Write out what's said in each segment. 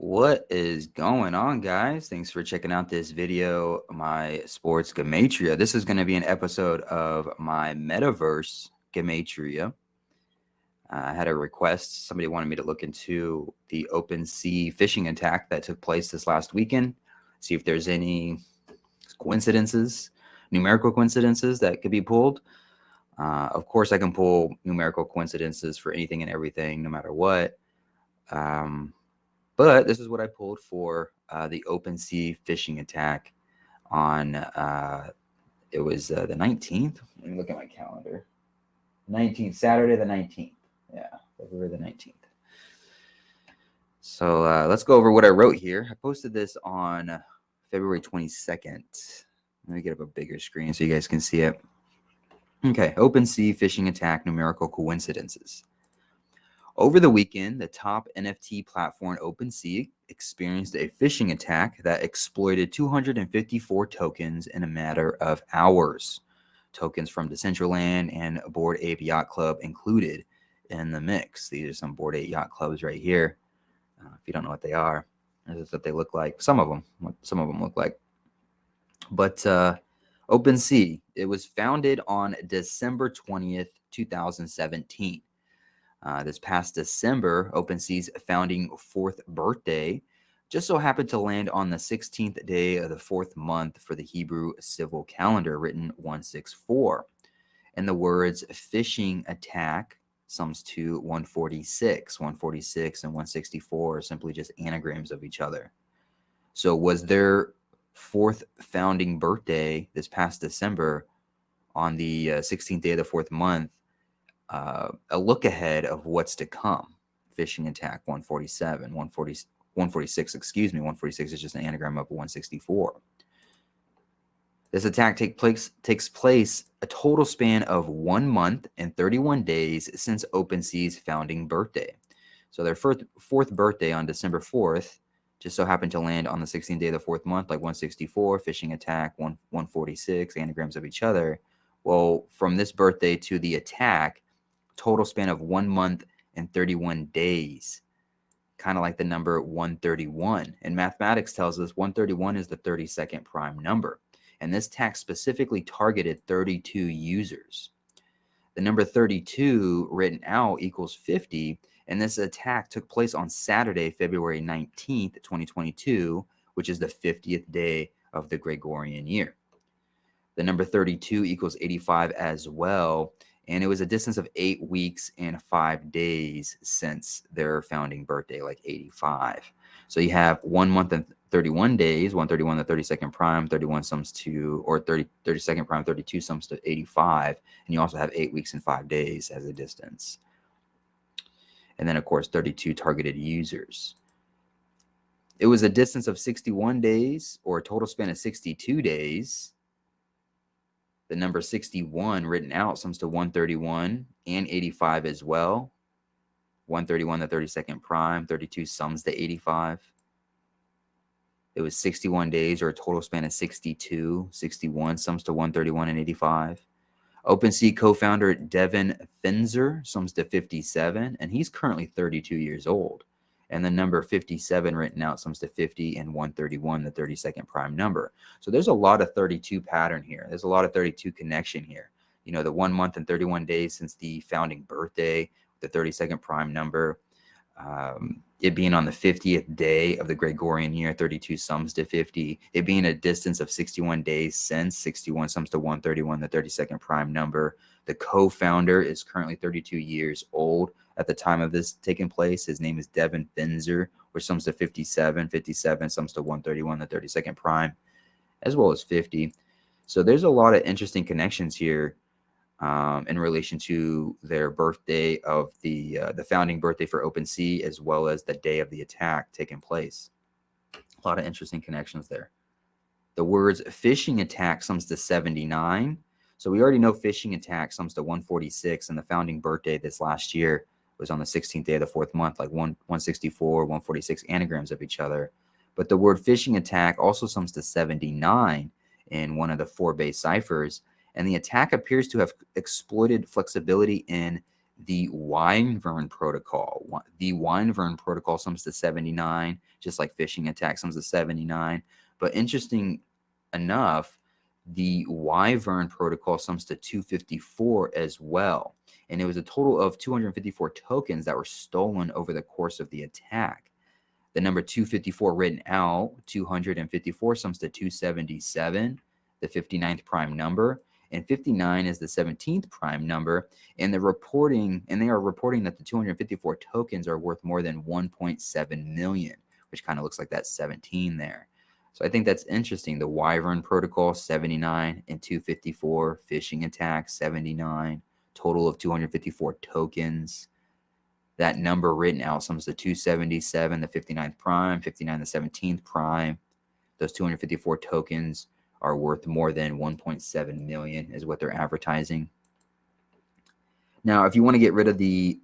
What is going on, guys? Thanks for checking out this video, my sports Gematria. This is going to be an episode of my metaverse Gematria. I had a request. Somebody wanted me to look into the OpenSea phishing attack that took place this last weekend, see if there's any coincidences, numerical coincidences that could be pulled. Of course, I can pull numerical coincidences for anything and everything, no matter what. But this is what I pulled for the OpenSea phishing attack on, it was the 19th. Let me look at my calendar. 19th, Saturday the 19th. Yeah, February the 19th. So let's go over what I wrote here. I posted this on February 22nd. Let me get up a bigger screen so you guys can see it. Okay, OpenSea phishing attack, numerical coincidences. Over the weekend, the top NFT platform OpenSea experienced a phishing attack that exploited 254 tokens in a matter of hours. Tokens from Decentraland and Bored Ape Yacht Club included in the mix. These are some Bored Ape Yacht Clubs right here. If you don't know what they are, this is what they look like. Some of them look like. But OpenSea, it was founded on December 20th, 2017. This past December, OpenSea's founding fourth birthday just so happened to land on the 16th day of the fourth month for the Hebrew civil calendar, written 164. And the words phishing attack sums to 146. 146 and 164 are simply just anagrams of each other. So was their fourth founding birthday this past December on the 16th day of the fourth month a look ahead of what's to come? Phishing attack 147, 146, excuse me, 146 is just an anagram of 164. This attack takes place a total span of 1 month and 31 days since OpenSea's founding birthday. So their fourth birthday on December 4th just so happened to land on the 16th day of the fourth month, like 164, phishing attack 146, anagrams of each other. Well, from this birthday to the attack, total span of 1 month and 31 days, kind of like the number 131. And mathematics tells us 131 is the 32nd prime number. And this attack specifically targeted 32 users. The number 32 written out equals 50. And this attack took place on Saturday, February 19th, 2022, which is the 50th day of the Gregorian year. The number 32 equals 85 as well. And it was a distance of 8 weeks and 5 days since their founding birthday, like 85. So you have 1 month and 31 days, 131, the 32nd prime, 31 sums to, or 32nd prime, 32 sums to 85. And you also have 8 weeks and 5 days as a distance. And then, of course, 32 targeted users. It was a distance of 61 days, or a total span of 62 days. The number 61 written out sums to 131 and 85 as well. 131, the 32nd prime, 32 sums to 85. It was 61 days, or a total span of 62. 61 sums to 131 and 85. OpenSea co-founder Devin Finzer sums to 57, and he's currently 32 years old. And the number 57 written out sums to 50 and 131, the 32nd prime number. So there's a lot of 32 pattern here. There's a lot of 32 connection here. You know, the 1 month and 31 days since the founding birthday, the 32nd prime number, it being on the 50th day of the Gregorian year, 32 sums to 50. It being a distance of 61 days since, 61 sums to 131, the 32nd prime number. The co-founder is currently 32 years old at the time of this taking place. His name is Devin Finzer, which sums to 57. 57 sums to 131, the 32nd prime, as well as 50. So there's a lot of interesting connections here in relation to their birthday of the founding birthday for OpenSea, as well as the day of the attack taking place. A lot of interesting connections there. The words phishing attack sums to 79. So we already know phishing attack sums to 146, and the founding birthday this last year was on the 16th day of the fourth month, like 164, 146 anagrams of each other. But the word phishing attack also sums to 79 in one of the 4 base ciphers. And the attack appears to have exploited flexibility in the Wyvern protocol. The Wyvern protocol sums to 79, just like phishing attack sums to 79. But interesting enough, the Wyvern protocol sums to 254 as well. And it was a total of 254 tokens that were stolen over the course of the attack. The number 254 written out, 254 sums to 277, the 59th prime number, and 59 is the 17th prime number. And they are reporting that the 254 tokens are worth more than 1.7 million, which kind of looks like that 17 there. So I think that's interesting. The Wyvern protocol 79 and 254, phishing attack 79, total of 254 tokens. That number written out sums to 277, the 59th prime, 59, the 17th prime. Those 254 tokens are worth more than 1.7 million is what they're advertising. Now, if you want to get rid of the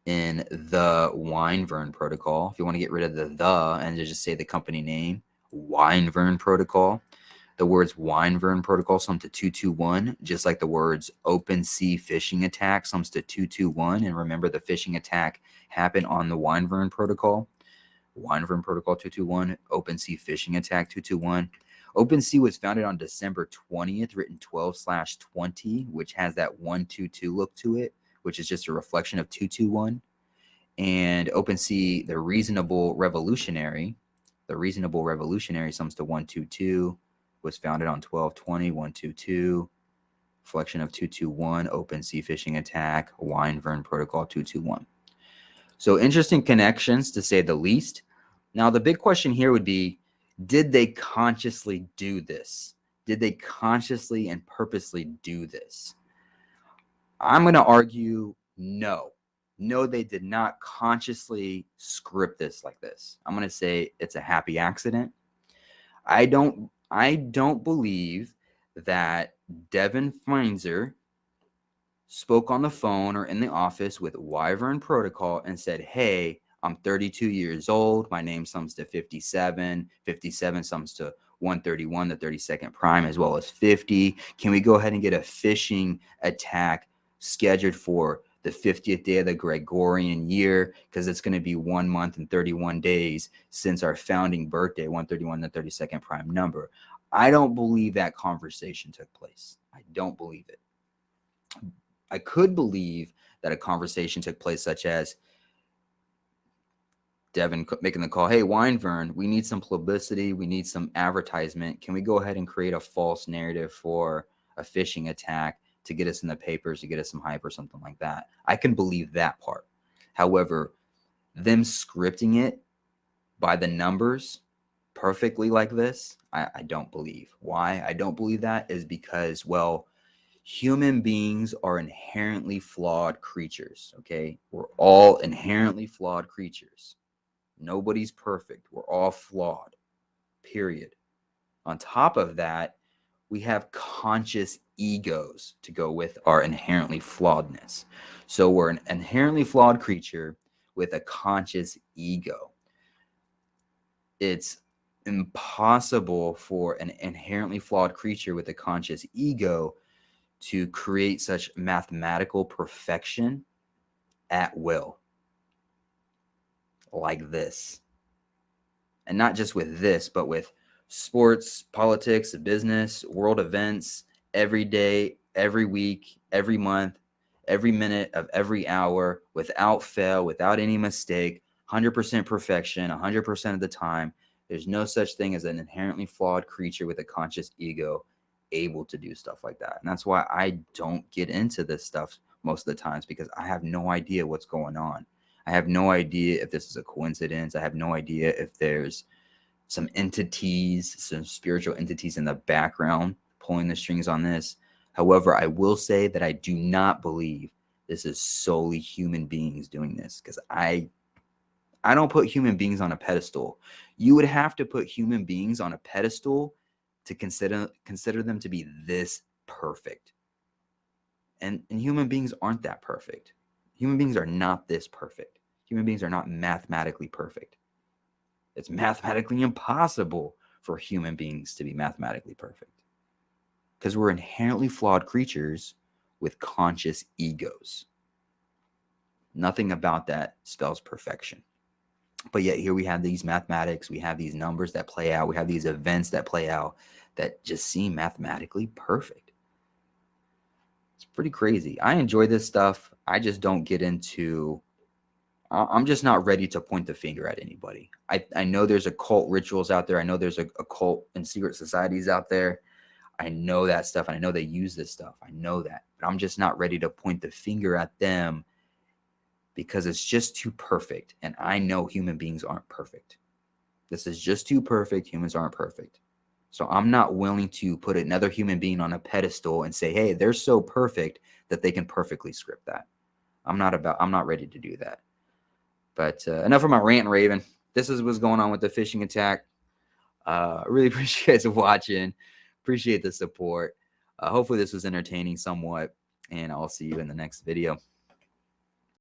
in the Wyvern protocol, if you want to get rid of the and just say the company name, Wyvern protocol, the words Wyvern protocol sum to 221, just like the words OpenSea phishing attack sums to 221. And remember, the phishing attack happened on the Wyvern protocol. Wyvern protocol 221, OpenSea phishing attack 221. OpenSea was founded on December 20th, written 12/20, which has that 122 look to it, which is just a reflection of 221. And OpenSea, the reasonable revolutionary sums to 122, was founded on 12/20, 122, reflection of 221, OpenSea phishing attack, Wyvern protocol 221. So interesting connections, to say the least. Now, the big question here would be, did they consciously do this? Did they consciously and purposely do this? I'm going to argue no. No, they did not consciously script this like this. I'm going to say it's a happy accident. I don't believe that Devin Feinzer spoke on the phone or in the office with Wyvern protocol and said, hey, I'm 32 years old. My name sums to 57. 57 sums to 131, the 32nd prime, as well as 50. Can we go ahead and get a phishing attack scheduled for the 50th day of the Gregorian year? Because it's going to be 1 month and 31 days since our founding birthday, 131, the 32nd prime number. I don't believe that conversation took place. I don't believe it. I could believe that a conversation took place such as Devin making the call, hey, Wyvern, we need some publicity. We need some advertisement. Can we go ahead and create a false narrative for a phishing attack to get us in the papers, to get us some hype or something like that? I can believe that part. However, them scripting it by the numbers perfectly like this, I don't believe. Why I don't believe that is because, well, human beings are inherently flawed creatures, okay? We're all inherently flawed creatures. Nobody's perfect. We're all flawed, period. On top of that, we have conscious egos to go with our inherently flawedness. So we're an inherently flawed creature with a conscious ego. It's impossible for an inherently flawed creature with a conscious ego to create such mathematical perfection at will, like this. And not just with this, but with sports, politics, business, world events, every day, every week, every month, every minute of every hour, without fail, without any mistake, 100% perfection, 100% of the time. There's no such thing as an inherently flawed creature with a conscious ego able to do stuff like that. And that's why I don't get into this stuff most of the times, because I have no idea what's going on. I have no idea if this is a coincidence. I have no idea if there's some entities, some spiritual entities in the background pulling the strings on this. However, I will say that I do not believe this is solely human beings doing this, because I don't put human beings on a pedestal. You would have to put human beings on a pedestal to consider them to be this perfect. And human beings aren't that perfect. Human beings are not this perfect. Human beings are not mathematically perfect. It's mathematically impossible for human beings to be mathematically perfect, because we're inherently flawed creatures with conscious egos. Nothing about that spells perfection. But yet here we have these mathematics, we have these numbers that play out, we have these events that play out that just seem mathematically perfect. It's pretty crazy. I enjoy this stuff. I just don't get into, I'm just not ready to point the finger at anybody. I know there's occult rituals out there. I know there's occult and secret societies out there. I know that stuff, and I know they use this stuff. I know that. But I'm just not ready to point the finger at them because it's just too perfect. And I know human beings aren't perfect. This is just too perfect. Humans aren't perfect. So I'm not willing to put another human being on a pedestal and say, hey, they're so perfect that they can perfectly script that. I'm not ready to do that. But enough of my rant and raving. This is what's going on with the phishing attack. I really appreciate you guys watching. Appreciate the support. Hopefully this was entertaining somewhat, and I'll see you in the next video.